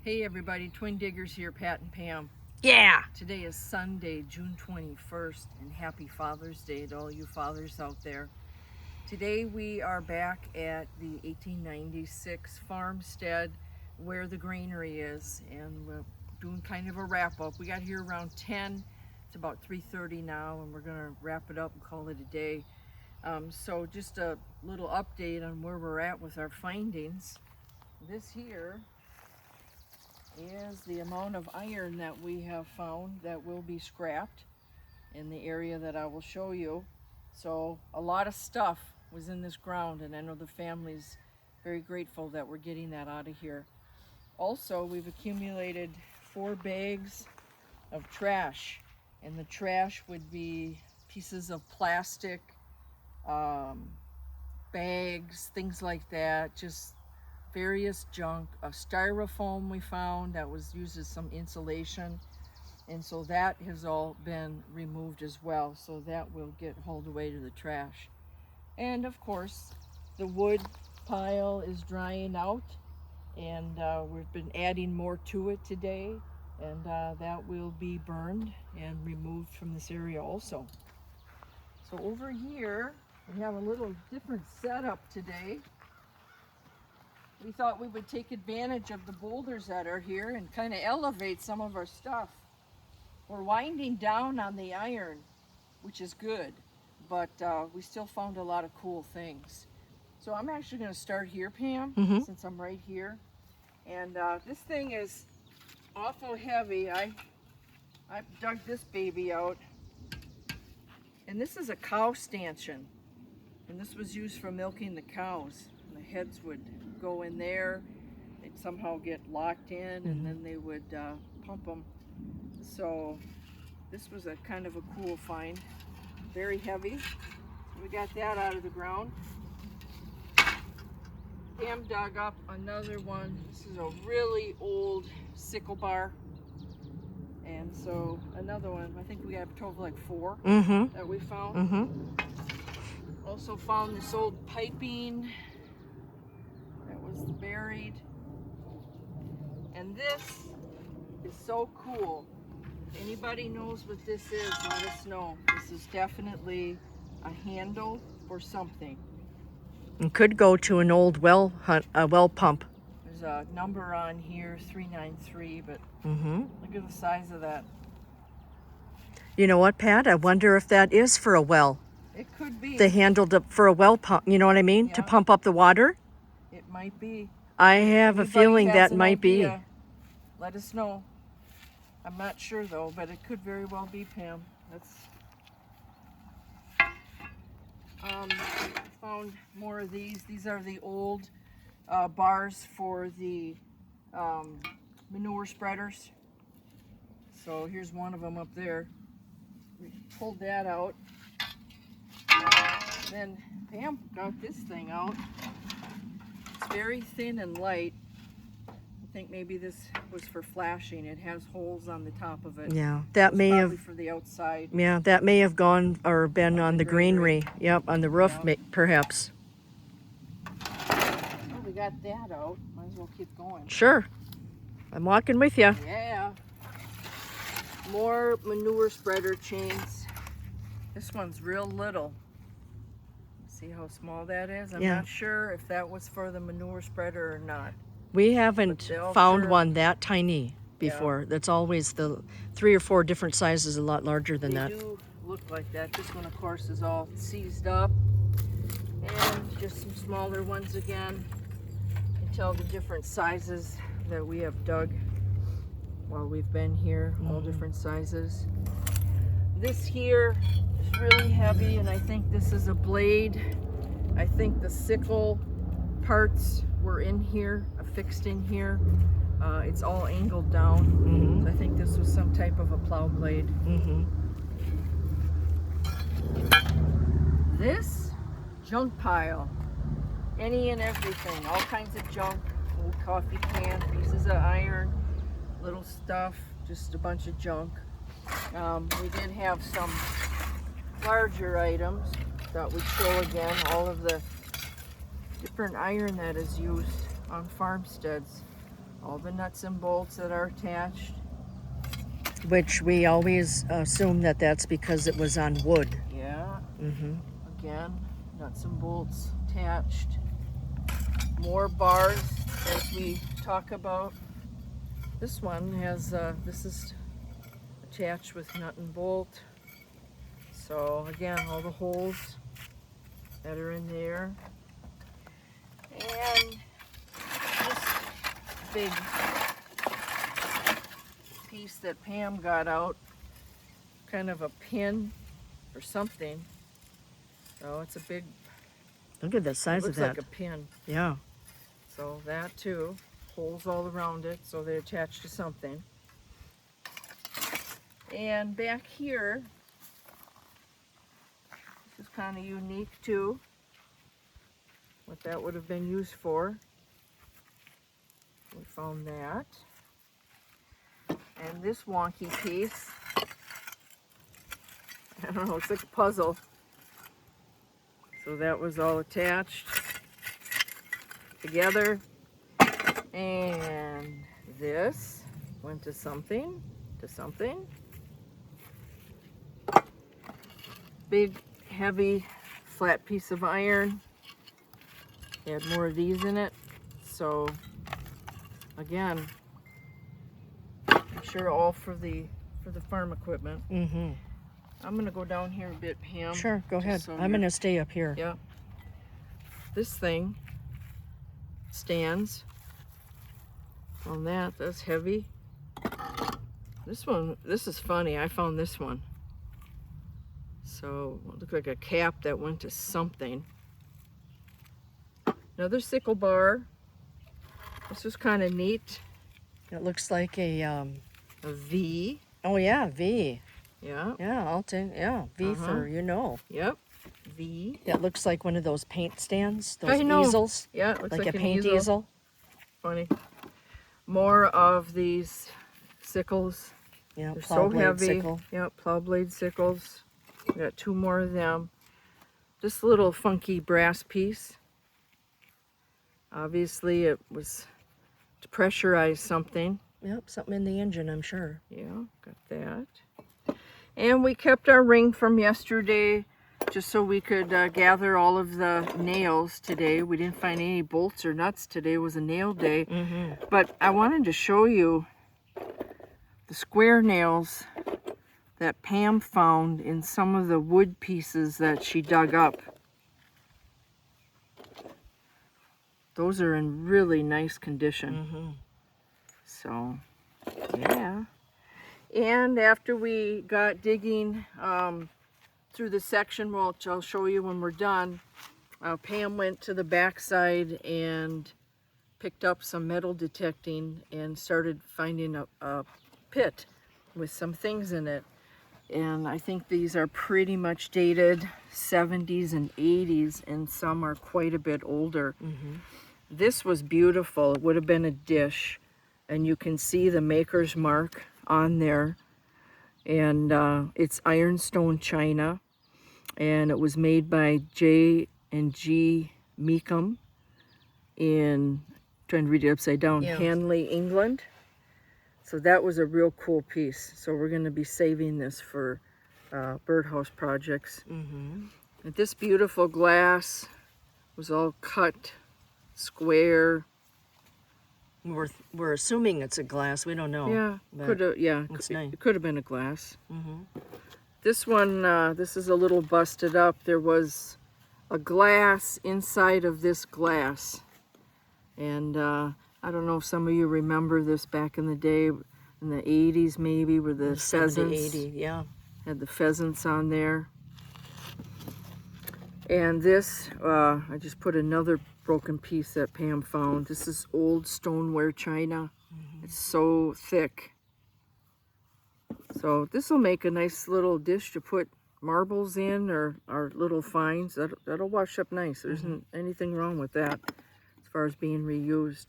Hey everybody, Twin Diggers here, Pat and Pam. Yeah. Today is Sunday, June 21st, and happy Father's Day to all you fathers out there. Today we are back at the 1896 farmstead where the granary is, and we're doing kind of a wrap-up. We got here around 10. It's about 3:30 now, and we're going to wrap it up and call it a day. So just a little update on where we're at with our findings. This here is the amount of iron that we have found that will be scrapped in the area that I will show you. So a lot of stuff was in this ground, and I know the family's very grateful that we're getting that out of here. Also, we've accumulated 4 bags of trash, and the trash would be pieces of plastic, bags, things like that, just various junk. A styrofoam we found that was used as some insulation, and so that has all been removed as well, so that will get hauled away to the trash. And of course the wood pile is drying out, and we've been adding more to it today, and that will be burned and removed from this area also. So over here we have a little different setup today. We thought we would take advantage of the boulders that are here and kind of elevate some of our stuff. We're winding down on the iron, which is good, but we still found a lot of cool things. So I'm actually going to start here, Pam, since I'm right here. And this thing is awful heavy. I dug this baby out, and this is a cow stanchion, and this was used for milking the cows. And the heads would go in there, they'd somehow get locked in, and then they would pump them. So this was a kind of a cool find, very heavy. So we got that out of the ground. Pam dug up another one. This is a really old sickle bar, and so another one. I think we got a total of like 4 that we found. Also found this old piping that was buried, and this is so cool. If anybody knows what this is, let us know. This is definitely a handle for something. It could go to an old well pump. There's a number on here, 393, but look at the size of that. You know what, Pat? I wonder if that is for a well. It could be. The handle for a well pump, you know what I mean? Yeah. To pump up the water? It might be. I have a feeling Anybody has that an might be. idea, let us know. I'm not sure though, but it could very well be, Pam. That's found more of these. These are the old bars for the manure spreaders. So here's one of them up there. We pulled that out. Then Pam got this thing out. It's very thin and light. I think maybe this was for flashing. It has holes on the top of it. Yeah, that may have for the outside. Yeah, that may have gone or been on the granary. Yep, on the roof, perhaps. Well, we got that out. Might as well keep going. Sure, I'm walking with you. Yeah. More manure spreader chains. This one's real little. See how small that is? I'm not sure if that was for the manure spreader or not. We haven't found one that tiny before. Yeah. That's always the 3 or 4 different sizes, a lot larger than that. They do look like that. This one, of course, is all seized up. And just some smaller ones again. You can tell the different sizes that we have dug while we've been here, all different sizes. This here is really heavy, and I think this is a blade. I think the sickle parts were in here, affixed in here. It's all angled down. So I think this was some type of a plow blade. This junk pile, any and everything, all kinds of junk, old coffee can, pieces of iron, little stuff, just a bunch of junk. We did have some larger items. Thought we'd show again all of the different iron that is used on farmsteads. all the nuts and bolts that are attached. Which we always assume that that's because it was on wood. Yeah. Mm-hmm. Again, nuts and bolts attached. More bars as we talk about. This one has, this is attached with nut and bolt. So again, all the holes that are in there. And this big piece that Pam got out, kind of a pin or something. So it's a big, Look at the size of looks that. like a pin. Yeah. So that too, holes all around it, so they're attached to something. And back here, this is kind of unique too, what that would have been used for. We found that. And this wonky piece, I don't know, it's like a puzzle. So that was all attached together. And this went to something, Big, heavy, flat piece of iron. Had more of these in it. So again, I'm sure all for the farm equipment. Mm-hmm. I'm gonna go down here a bit, Pam. Sure, go ahead. so I'm gonna stay up here. Yeah. This thing stands on that. That's heavy. This one, this is funny. I found this one. So it looked like a cap that went to something. Another sickle bar. This was kind of neat. It looks like a V. oh yeah, V. Yeah. Yeah, I'll take, yeah, V for, Yep. V. That looks like one of those paint stands, I those know. easels. Yeah, it looks Like a an paint easel. Funny. More of these sickles. Yeah, They're plow so blade heavy. sickle. Yep, plow blade sickles. Got 2 more of them. This little funky brass piece. Obviously it was to pressurize something. Yep, something in the engine, I'm sure. Yeah, got that. And we kept our ring from yesterday just so we could gather all of the nails today. We didn't find any bolts or nuts. Today was a nail day. Mm-hmm. But I wanted to show you the square nails that Pam found in some of the wood pieces that she dug up. Those are in really nice condition. Mm-hmm. So, yeah. And after we got digging through the section, which I'll show you when we're done, Pam went to the backside and picked up some metal detecting and started finding a pit with some things in it. And I think these are pretty much dated 70s and 80s, and some are quite a bit older. Mm-hmm. This was beautiful. It would have been a dish, and you can see the maker's mark on there. And it's ironstone china, and it was made by J&G Meekum in, trying to read it upside down, Yeah. Hanley, England. So that was a real cool piece. So we're going to be saving this for birdhouse projects. Mm-hmm. And this beautiful glass was all cut square. We're assuming it's a glass. We don't know. Yeah, but could have. Yeah, it's nice. it could have been a glass. Mm-hmm. This one, this is a little busted up. There was a glass inside of this glass, and I don't know if some of you remember this back in the day, in the 80s maybe, where the 70, pheasants 80, yeah. had the pheasants on there. And this, I just put another broken piece that Pam found. This is old stoneware china. Mm-hmm. It's so thick. So this will make a nice little dish to put marbles in, or little finds. That'll wash up nice. There isn't anything wrong with that as far as being reused.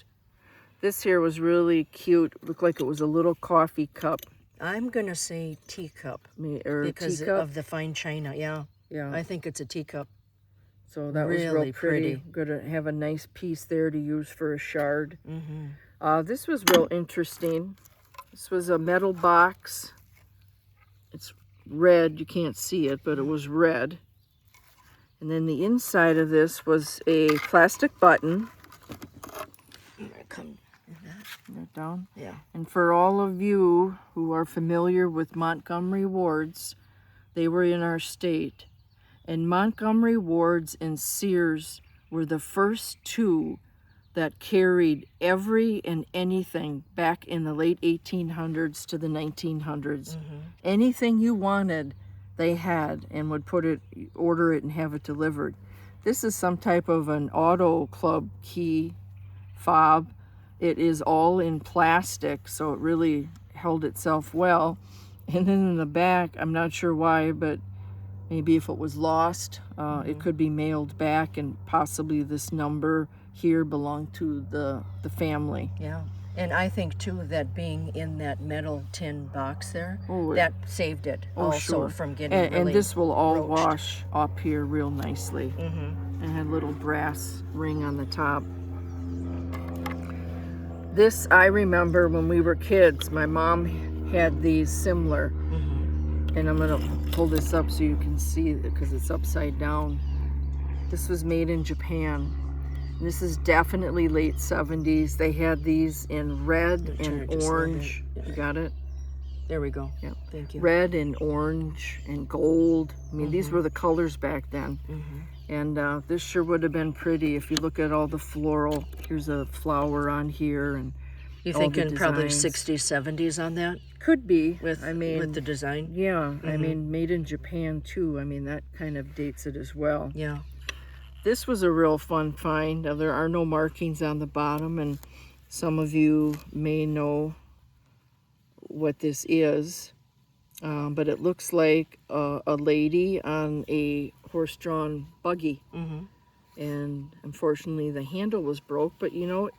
This here was really cute. Looked like it was a little coffee cup. I'm going to say teacup. Or because teacup. of the fine china, yeah. Yeah. I think it's a teacup. So that really was real pretty. pretty. Going to have a nice piece there to use for a shard. Mm-hmm. This was real interesting. This was a metal box. It's red. You can't see it, but it was red. And then the inside of this was a plastic button. Come That down. Yeah. And for all of you who are familiar with Montgomery wards, they were in our state. And Montgomery wards and Sears were the first two that carried every and anything back in the late 1800s to the 1900s. Anything you wanted, they had, and would order it and have it delivered. This is some type of an auto club key fob. It is all in plastic, so it really held itself well. And then in the back, I'm not sure why, but maybe if it was lost, it could be mailed back, and possibly this number here belonged to the family. Yeah. And I think too that being in that metal tin box there, that saved it also from getting really and this will all roached. wash up here real nicely. And had a little brass ring on the top. This I remember when we were kids. My mom had these similar. And I'm gonna pull this up so you can see it because it's upside down. This was made in Japan. And this is definitely late 70s. They had these in red and orange. You got it? There we go. Yeah. Thank you. Red and orange and gold. I mean, these were the colors back then. And this sure would have been pretty if you look at all the floral. Here's a flower on here, and You all the thinking probably designs. 60s, 70s on that Could be. with the design? Yeah, I mean, made in Japan too. I mean, that kind of dates it as well. Yeah. This was a real fun find. Now, there are no markings on the bottom, and some of you may know what this is, but it looks like a lady on a horse-drawn buggy. And unfortunately, the handle was broke, but you know,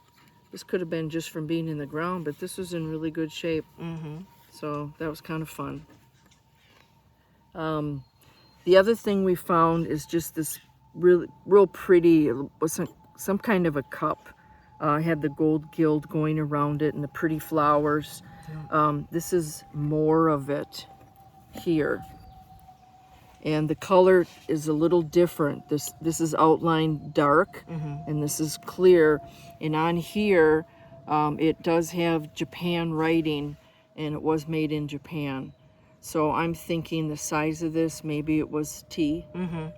this could have been just from being in the ground, but this was in really good shape. So that was kind of fun. The other thing we found is just this real pretty, it was some kind of a cup. Had the gold gild going around it and the pretty flowers. This is more of it here. And the color is a little different. This is outlined dark, and this is clear. And on here, it does have Japan writing, and it was made in Japan. So I'm thinking the size of this, maybe it was tea.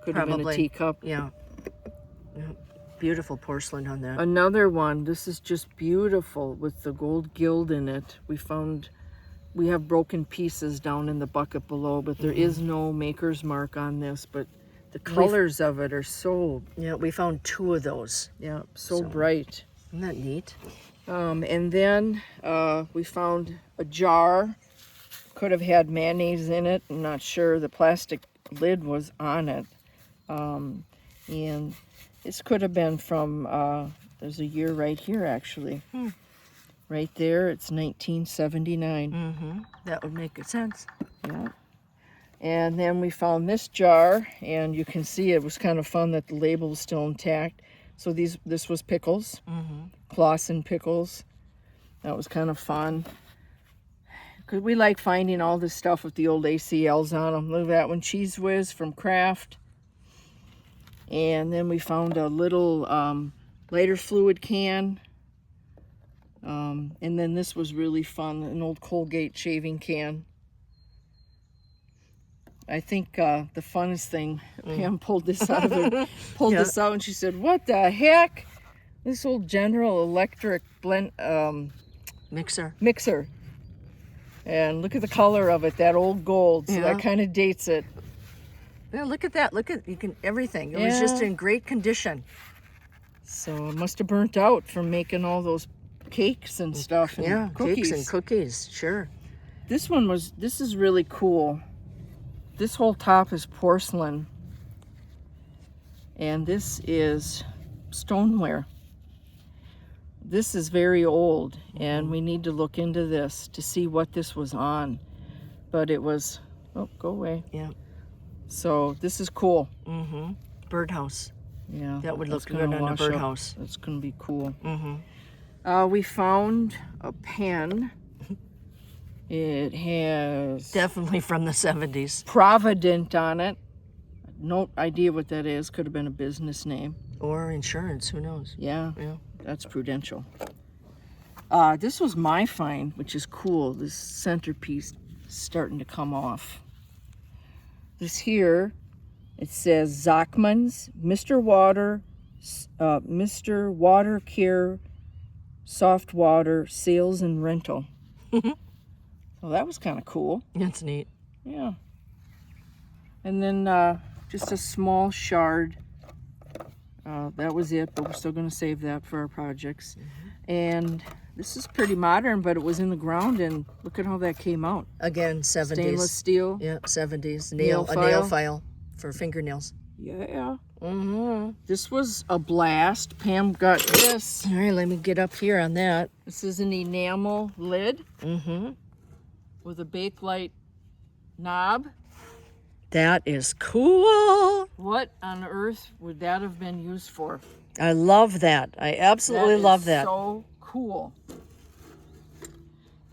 Could have been a teacup. Yeah. Beautiful porcelain on that. Another one, this is just beautiful with the gold gild in it. We have broken pieces down in the bucket below, but there is no maker's mark on this, but the colors of it are so... Yeah, we found 2 of those. Yeah, so bright. Isn't that neat? And then we found a jar. Could have had mayonnaise in it. I'm not sure. The plastic lid was on it. And this could have been from, there's a year right here, actually. Right there, it's 1979. That would make sense. Yeah. And then we found this jar, and you can see it was kind of fun that the label was still intact. So this was pickles, Clausen pickles. That was kind of fun. Because we like finding all this stuff with the old ACLs on them. Look at that one, Cheese Whiz from Kraft. And then we found a little lighter fluid can. And then this was really fun, an old Colgate shaving can. I think the funnest thing, Pam pulled this out of her, this out, and she said, "What the heck? This old General Electric blend mixer." And look at the color of it, that old gold. So that kind of dates it. Yeah, look at that. Look at everything. It was just in great condition. So it must have burnt out from making all those cakes and stuff. And cookies. Cakes and cookies. Sure. This is really cool. This whole top is porcelain, and this is stoneware. This is very old, and we need to look into this to see what this was on. But it was, oh, go away. Yeah. So this is cool. Birdhouse. Yeah. That would look that's gonna good on a wash up. birdhouse. That's gonna be cool. We found a pen. It has Definitely from the 70s. Provident on it. No idea what that is. Could have been a business name. Or insurance, who knows? Yeah, Yeah. that's Prudential. This was my find, which is cool. This centerpiece is starting to come off. This here, it says Zachman's Mr. Water Care Soft Water Sales and Rental. So that was kind of cool. That's neat. Yeah. And then just a small shard. That was it, but we're still going to save that for our projects. And this is pretty modern, but it was in the ground, and look at how that came out. Again, 70s. Stainless steel. Yeah, 70s. Nail A nail file. file for fingernails. Yeah. Mm-hmm. This was a blast. Pam got this. All right, let me get up here on that. This is an enamel lid Mm-hmm. with a bakelite knob. That is cool. What on earth would that have been used for? I love that. I absolutely love that. So cool.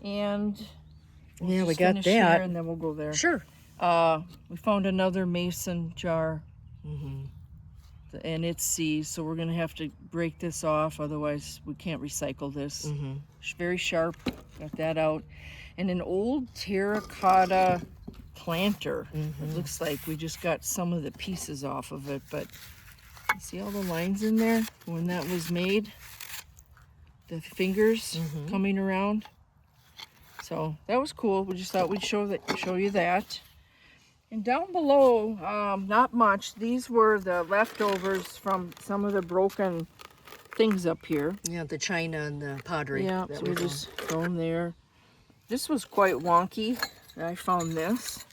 And Yeah, we just got finish here that. and then we'll go there. Sure. We found another mason jar, Mm-hmm. and it's seized, so we're gonna have to break this off. Otherwise, we can't recycle this. Mm-hmm. Very sharp. Got that out. And an old terracotta planter. It looks like we just got some of the pieces off of it, but you see all the lines in there when that was made? The fingers coming around. So that was cool. We just thought we'd show you that. And down below, not much. These were the leftovers from some of the broken things up here. Yeah, the china and the pottery. Yeah, that so we we found. just throw them there. This was quite wonky. I found this.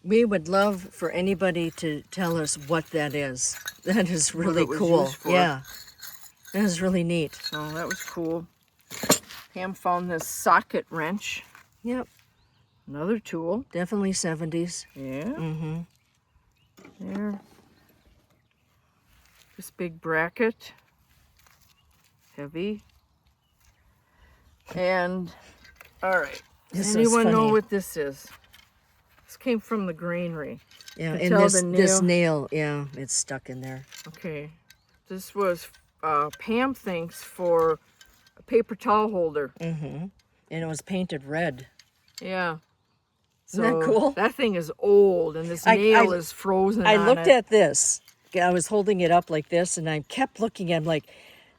We would love for anybody to tell us what that is. That is really it was cool. used for. Yeah, that is really neat. So that was cool. Pam found this socket wrench. Yep, Another tool. definitely 70s. Yeah. Mm-hmm. There. This big bracket. Heavy. And, all right. This is Anyone know funny. what this is? This came from the Granary. Yeah, can and tell this the this nail, yeah, it's stuck in there. Okay. This was, Pam thinks, for a paper towel holder. Mm-hmm. And it was painted red. Yeah. Isn't that cool? That thing is old, and this I- nail I- is frozen I on looked it. at this. I was holding it up like this, and I kept looking at it like,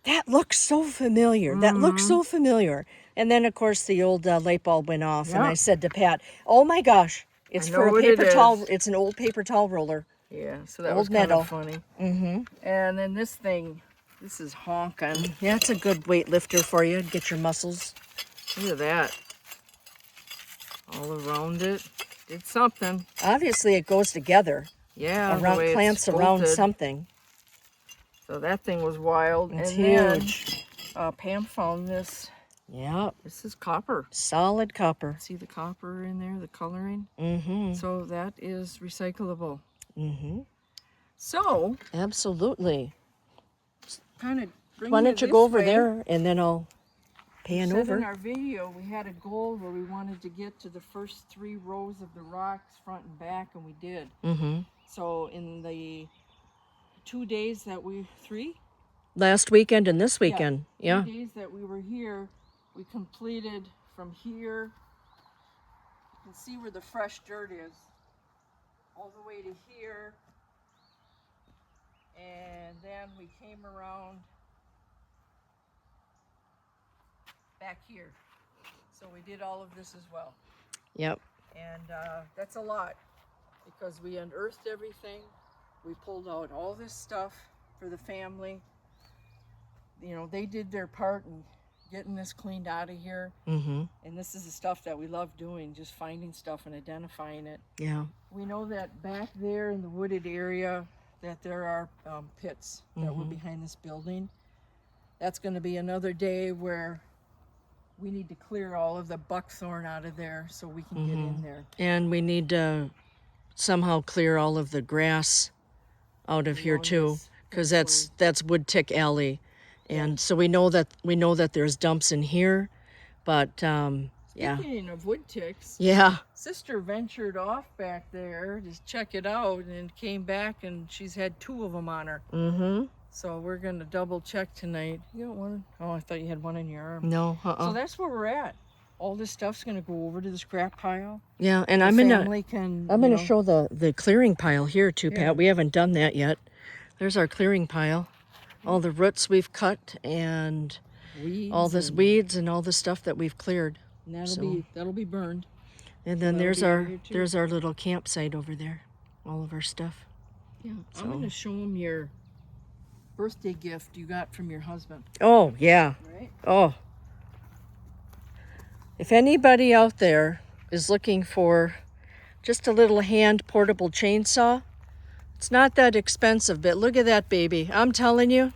that looks so familiar. That looks so familiar. And then, of course, the old light bulb went off, and Yeah. I said to Pat, "Oh my gosh, it's I for know a what it paper towel. is. It's an old paper towel roller." Yeah, so that Old was kind metal. of funny. Mm-hmm. And then this thing, this is honking. Yeah, it's a good weightlifter for you. Get your muscles. Look at that. All around it. Did something. Obviously, it goes together. Yeah, the Around way it's clamps around bolted. something. So that thing was wild. It's and then, huge. Pam found this. Yep, This is copper. solid copper. See the copper in there, the coloring? Mm-hmm. So that is recyclable. Mm-hmm. So, Absolutely. kind of Why don't you go over there, and then I'll pan Said in over. our video, we had a goal where we wanted to get to the first 3 rows of the rocks, front and back, and we did. Mm-hmm. So in the 2 days that 3 Last weekend and this weekend. Yeah. 3 days that we were here, we completed from here. You can see where the fresh dirt is, all the way to here, and then we came around back here. So we did all of this as well. Yep. And that's a lot because we unearthed everything. We pulled out all this stuff for the family. You know, they did their part in getting this cleaned out of here. Mm-hmm. And this is the stuff that we love doing, just finding stuff and identifying it. Yeah. We know that back there in the wooded area that there are pits that were behind this building. That's going to be another day where we need to clear all of the buckthorn out of there so we can get in there. And we need to somehow clear all of the grass out of here know, too, this- because that's wood tick alley, And so we know that there's dumps in here, but yeah. Speaking of wood ticks, Yeah. Sister ventured off back there to check it out and came back and she's had 2 of them on her. Mm-hmm. So we're going to double check tonight. You got one? Oh, I thought you had one in your arm. No, So that's where we're at. All this stuff's going to go over to the scrap pile. Yeah, and The I'm family can, I'm gonna show the clearing pile here too, Pat. Yeah. We haven't done that yet. There's our clearing pile. All the roots we've cut and weeds all this weeds and all the stuff that we've cleared. and that'll be burned. And then That'll be there's our little campsite over there. All of our stuff. Yeah. So- I'm going to show them your birthday gift you got from your husband. Oh, yeah. Right? Oh. If anybody out there is looking for just a little hand portable chainsaw, it's not that expensive, but look at that baby. I'm telling you,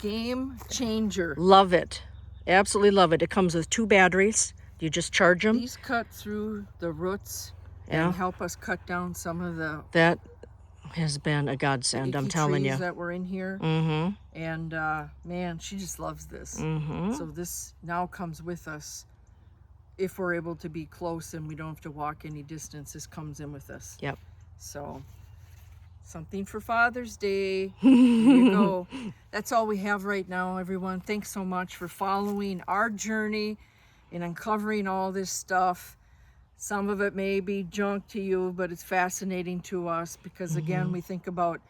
Game changer. love it. Absolutely love it. It comes with 2 batteries. You just charge them. These cut through the roots Yeah. and help us cut down some of the That has been a godsend, I'm icky telling trees you. that were in here. Mm-hmm. And man, she just loves this. Mm-hmm. So this now comes with us. If we're able to be close and we don't have to walk any distance, this comes in with us. Yep. So something for Father's Day. Here you go. That's all we have right now, everyone. Thanks so much for following our journey in uncovering all this stuff. Some of it may be junk to you, but it's fascinating to us because, again, we think about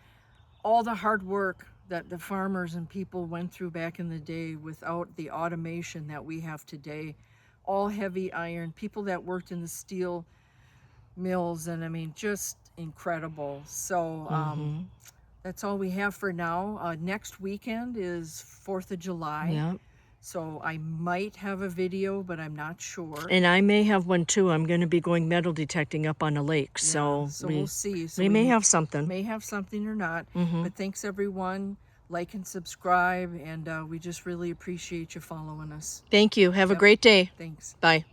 all the hard work that the farmers and people went through back in the day without the automation that we have today. All heavy iron, people that worked in the steel mills, and I mean, just incredible. So that's all we have for now. Next weekend is 4th of July. Yeah. So I might have a video, but I'm not sure. And I may have one too. I'm going to be going metal detecting up on a lake. So, we'll see. So we may have something. May have something or not. But thanks, everyone. Like and subscribe. And we just really appreciate you following us. Thank you. Have a great day. Thanks. Bye.